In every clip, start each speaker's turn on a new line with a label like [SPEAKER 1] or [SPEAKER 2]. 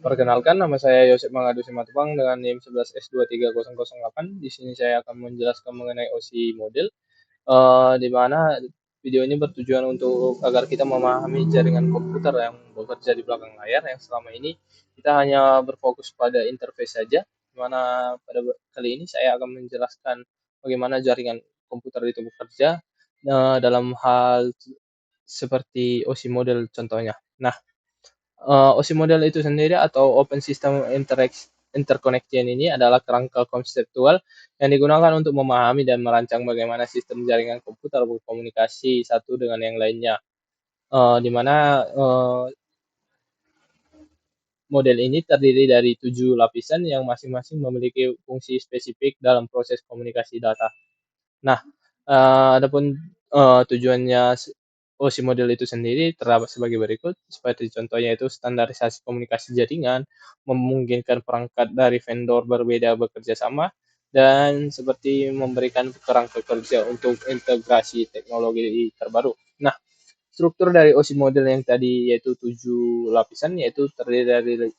[SPEAKER 1] Perkenalkan, nama saya Yosep Mangadu Simatupang dengan NIM 11S23008. Di sini saya akan menjelaskan mengenai OSI model, di mana video ini bertujuan untuk agar kita memahami jaringan komputer yang bekerja di belakang layar yang selama ini kita hanya berfokus pada interface saja, di mana pada kali ini saya akan menjelaskan bagaimana jaringan komputer itu bekerja dalam hal seperti OSI model contohnya. Nah, OSI model itu sendiri atau Open System Interconnection ini adalah kerangka konseptual yang digunakan untuk memahami dan merancang bagaimana sistem jaringan komputer berkomunikasi satu dengan yang lainnya. Di mana model ini terdiri dari 7 lapisan yang masing-masing memiliki fungsi spesifik dalam proses komunikasi data. Nah, adapun tujuannya OSI model itu sendiri terdapat sebagai berikut, seperti contohnya itu standarisasi komunikasi jaringan, memungkinkan perangkat dari vendor berbeda bekerja sama, dan seperti memberikan kerangka kerja untuk integrasi teknologi terbaru. Nah, struktur dari OSI model yang tadi yaitu 7 lapisan, yaitu terdiri dari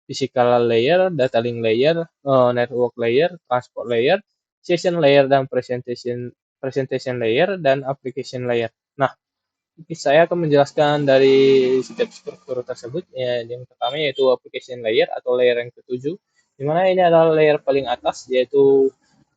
[SPEAKER 1] physical layer, data link layer, network layer, transport layer, session layer, dan presentation layer, dan application layer. Nah, saya akan menjelaskan dari setiap struktur tersebut. Ya, yang pertama yaitu application layer atau layer yang ketujuh, di mana ini adalah layer paling atas, yaitu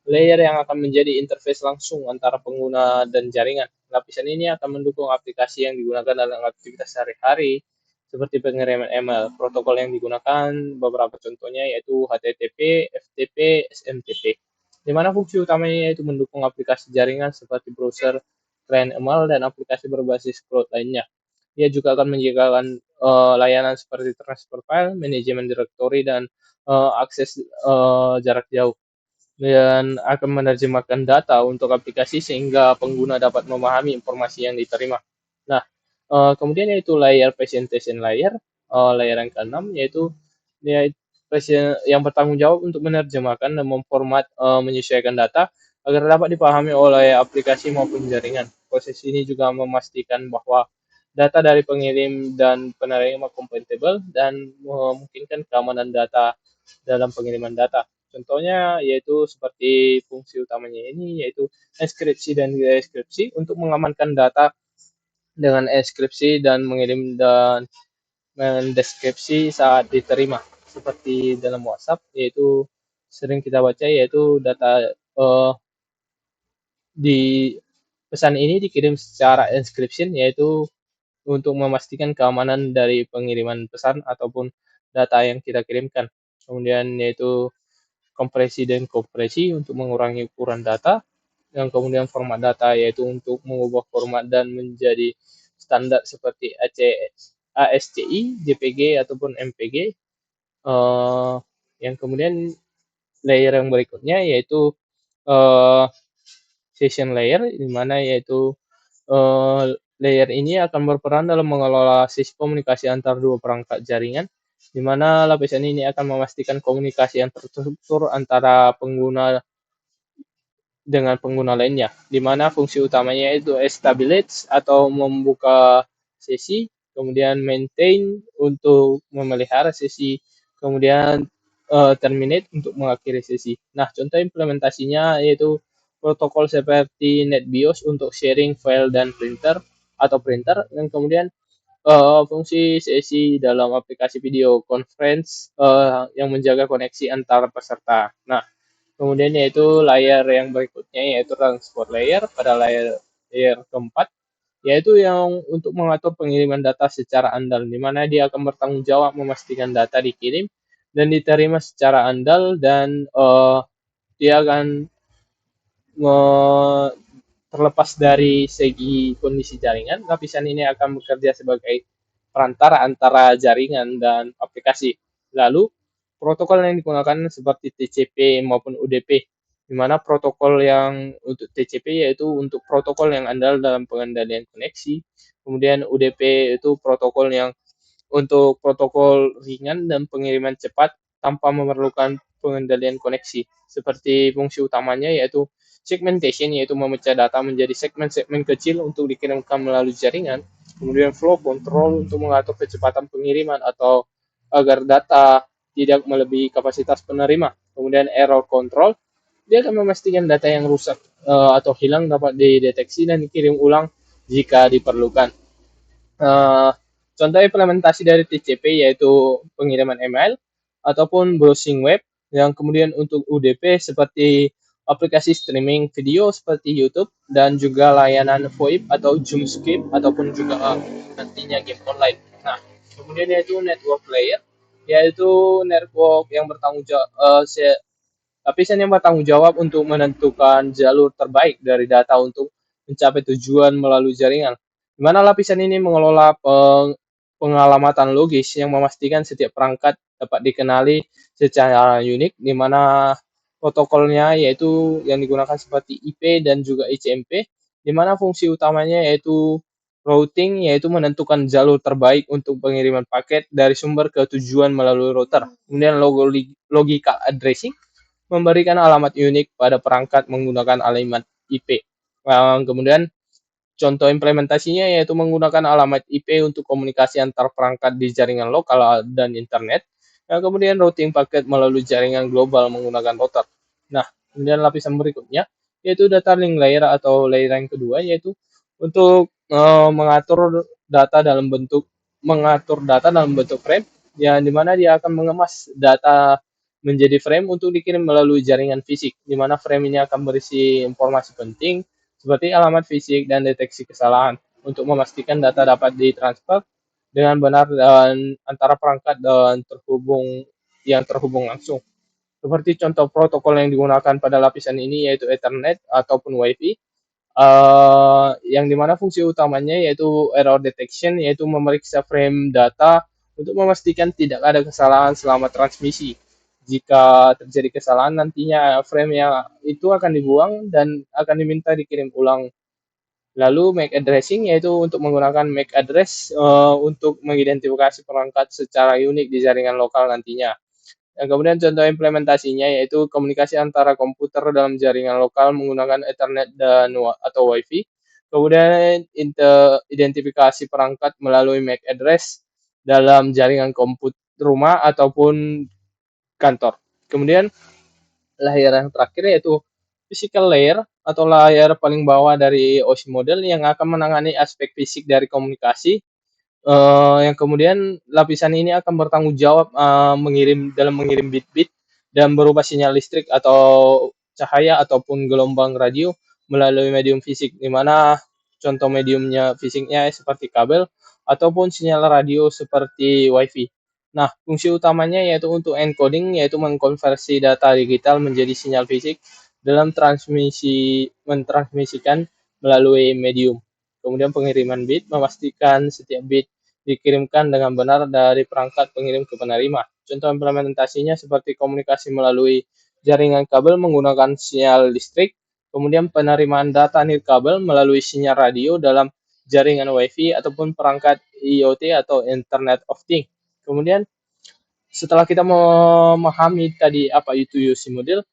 [SPEAKER 1] layer yang akan menjadi interface langsung antara pengguna dan jaringan. Lapisan ini akan mendukung aplikasi yang digunakan dalam aktivitas sehari-hari, seperti pengiriman email. Protokol yang digunakan beberapa contohnya yaitu HTTP, FTP, SMTP. Di mana fungsi utamanya yaitu mendukung aplikasi jaringan seperti browser, klien email, dan aplikasi berbasis cloud lainnya. Ia juga akan menyediakan layanan seperti transfer file, manajemen direktori, dan akses jarak jauh, dan akan menerjemahkan data untuk aplikasi sehingga pengguna dapat memahami informasi yang diterima. Nah, kemudian yaitu layer presentation layer, layer yang keenam yaitu yang bertanggung jawab untuk menerjemahkan dan memformat, menyesuaikan data agar dapat dipahami oleh aplikasi maupun jaringan. Proses ini juga memastikan bahwa data dari pengirim dan penerima kompatibel dan memungkinkan keamanan data dalam pengiriman data. Contohnya yaitu seperti fungsi utamanya ini yaitu enkripsi dan deskripsi untuk mengamankan data dengan enkripsi dan mengirim dan mendeskripsi saat diterima. Seperti dalam WhatsApp yaitu sering kita baca yaitu data di pesan ini dikirim secara encryption yaitu untuk memastikan keamanan dari pengiriman pesan ataupun data yang kita kirimkan. Kemudian yaitu kompresi dan kompresi untuk mengurangi ukuran data, yang kemudian format data yaitu untuk mengubah format dan menjadi standar seperti ASCII, JPG ataupun MPG. Yang kemudian layer yang berikutnya yaitu uh, session layer, di mana yaitu layer ini akan berperan dalam mengelola sisi komunikasi antar dua perangkat jaringan, di mana lapisan ini akan memastikan komunikasi yang terstruktur antara pengguna dengan pengguna lainnya, di mana fungsi utamanya itu establish atau membuka sesi, kemudian maintain untuk memelihara sesi, kemudian terminate untuk mengakhiri sesi. Nah, contoh implementasinya yaitu protokol seperti NetBIOS untuk sharing file dan printer atau printer, dan kemudian fungsi sesi dalam aplikasi video conference yang menjaga koneksi antar peserta. Nah, kemudian yaitu layer yang berikutnya yaitu transport layer pada layer keempat, yaitu yang untuk mengatur pengiriman data secara andal, di mana dia akan bertanggung jawab memastikan data dikirim dan diterima secara andal, dan dia akan terlepas dari segi kondisi jaringan. Lapisan ini akan bekerja sebagai perantara antara jaringan dan aplikasi. Lalu protokol yang digunakan seperti TCP maupun UDP, di mana protokol yang untuk TCP yaitu untuk protokol yang andal dalam pengendalian koneksi, kemudian UDP itu protokol yang untuk protokol ringan dan pengiriman cepat tanpa memerlukan pengendalian koneksi. Seperti fungsi utamanya yaitu segmentation, yaitu memecah data menjadi segmen-segmen kecil untuk dikirimkan melalui jaringan. Kemudian flow control untuk mengatur kecepatan pengiriman atau agar data tidak melebihi kapasitas penerima. Kemudian error control, dia akan memastikan data yang rusak atau hilang dapat dideteksi dan dikirim ulang jika diperlukan. Uh, Contoh implementasi dari TCP yaitu pengiriman email ataupun browsing web, yang kemudian untuk UDP seperti aplikasi streaming video seperti YouTube dan juga layanan VoIP atau Zoomscape ataupun juga nantinya game online. Nah, kemudian yaitu network layer, yaitu network yang bertanggung jawab lapisan yang bertanggung jawab untuk menentukan jalur terbaik dari data untuk mencapai tujuan melalui jaringan. Di mana lapisan ini mengelola pengalamatan logis yang memastikan setiap perangkat dapat dikenali secara unik, di mana protokolnya yaitu yang digunakan seperti IP dan juga ICMP, di mana fungsi utamanya yaitu routing, yaitu menentukan jalur terbaik untuk pengiriman paket dari sumber ke tujuan melalui router. Kemudian logika addressing, memberikan alamat unik pada perangkat menggunakan alamat IP. Kemudian contoh implementasinya yaitu menggunakan alamat IP untuk komunikasi antar perangkat di jaringan lokal dan internet. Kemudian routing paket melalui jaringan global menggunakan router. Nah, kemudian lapisan berikutnya yaitu data link layer atau layer yang kedua, yaitu untuk mengatur data dalam bentuk frame, yang dimana dia akan mengemas data menjadi frame untuk dikirim melalui jaringan fisik, di mana frame ini akan berisi informasi penting seperti alamat fisik dan deteksi kesalahan untuk memastikan data dapat ditransfer dengan benar dan antara perangkat dan terhubung langsung. Seperti contoh protokol yang digunakan pada lapisan ini yaitu Ethernet ataupun Wi-Fi, yang dimana fungsi utamanya yaitu error detection, yaitu memeriksa frame data untuk memastikan tidak ada kesalahan selama transmisi. Jika terjadi kesalahan, nantinya frame yang itu akan dibuang dan akan diminta dikirim ulang. Lalu MAC addressing, yaitu untuk menggunakan MAC address untuk mengidentifikasi perangkat secara unik di jaringan lokal nantinya. Dan kemudian contoh implementasinya yaitu komunikasi antara komputer dalam jaringan lokal menggunakan Ethernet dan atau Wi-Fi. Kemudian identifikasi perangkat melalui MAC address dalam jaringan komputer rumah ataupun kantor. Kemudian layer yang terakhir yaitu physical layer atau layar paling bawah dari OSI model yang akan menangani aspek fisik dari komunikasi, yang kemudian lapisan ini akan bertanggung jawab mengirim bit-bit dan berupa sinyal listrik atau cahaya ataupun gelombang radio melalui medium fisik, di mana contoh mediumnya fisiknya seperti kabel ataupun sinyal radio seperti WiFi. Nah, fungsi utamanya yaitu untuk encoding, yaitu mengkonversi data digital menjadi sinyal fisik dalam mentransmisikan melalui medium. Kemudian pengiriman bit, memastikan setiap bit dikirimkan dengan benar dari perangkat pengirim ke penerima. Contoh implementasinya seperti komunikasi melalui jaringan kabel menggunakan sinyal listrik, kemudian penerimaan data nirkabel melalui sinyal radio dalam jaringan Wi-Fi ataupun perangkat IoT atau Internet of Things. Kemudian setelah kita memahami tadi apa itu UC model,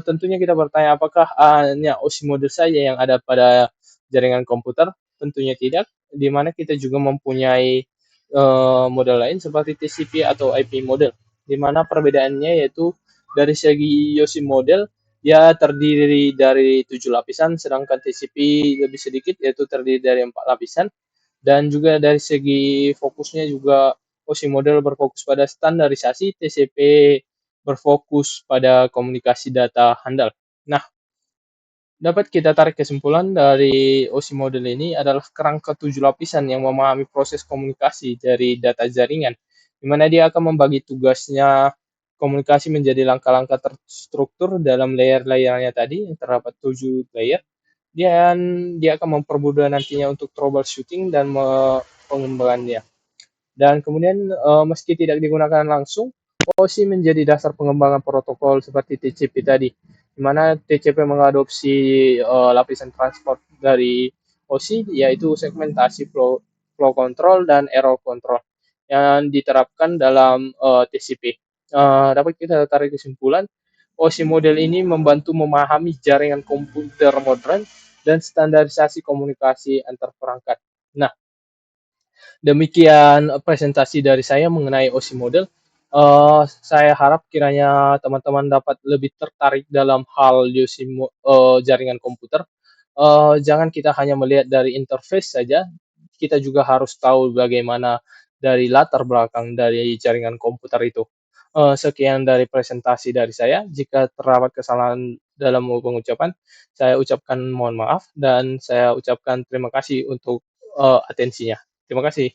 [SPEAKER 1] tentunya kita bertanya apakah hanya OSI model saja yang ada pada jaringan komputer? Tentunya tidak, di mana kita juga mempunyai model lain seperti TCP atau IP model, di mana perbedaannya yaitu dari segi UC model dia terdiri dari 7 lapisan, sedangkan TCP lebih sedikit yaitu terdiri dari 4 lapisan, dan juga dari segi fokusnya juga OSI model berfokus pada standarisasi, TCP berfokus pada komunikasi data handal. Nah, dapat kita tarik kesimpulan dari OSI model ini adalah kerangka 7 lapisan yang memahami proses komunikasi dari data jaringan, di mana dia akan membagi tugasnya komunikasi menjadi langkah-langkah terstruktur dalam layer-layernya tadi, yang terdapat 7 layer, dan dia akan mempermudah nantinya untuk troubleshooting dan pengembangannya. Dan kemudian meski tidak digunakan langsung, OSI menjadi dasar pengembangan protokol seperti TCP tadi, di mana TCP mengadopsi lapisan transport dari OSI, yaitu segmentasi flow control dan error control yang diterapkan dalam TCP. Dapat kita tarik kesimpulan, OSI model ini membantu memahami jaringan komputer modern dan standarisasi komunikasi antar perangkat. Nah, Demikian presentasi dari saya mengenai OSI model. Saya harap kiranya teman-teman dapat lebih tertarik dalam hal UC jaringan komputer. Jangan kita hanya melihat dari interface saja, kita juga harus tahu bagaimana dari latar belakang dari jaringan komputer itu. Sekian dari presentasi dari saya. Jika terdapat kesalahan dalam pengucapan, saya ucapkan mohon maaf dan saya ucapkan terima kasih untuk atensinya. Terima kasih.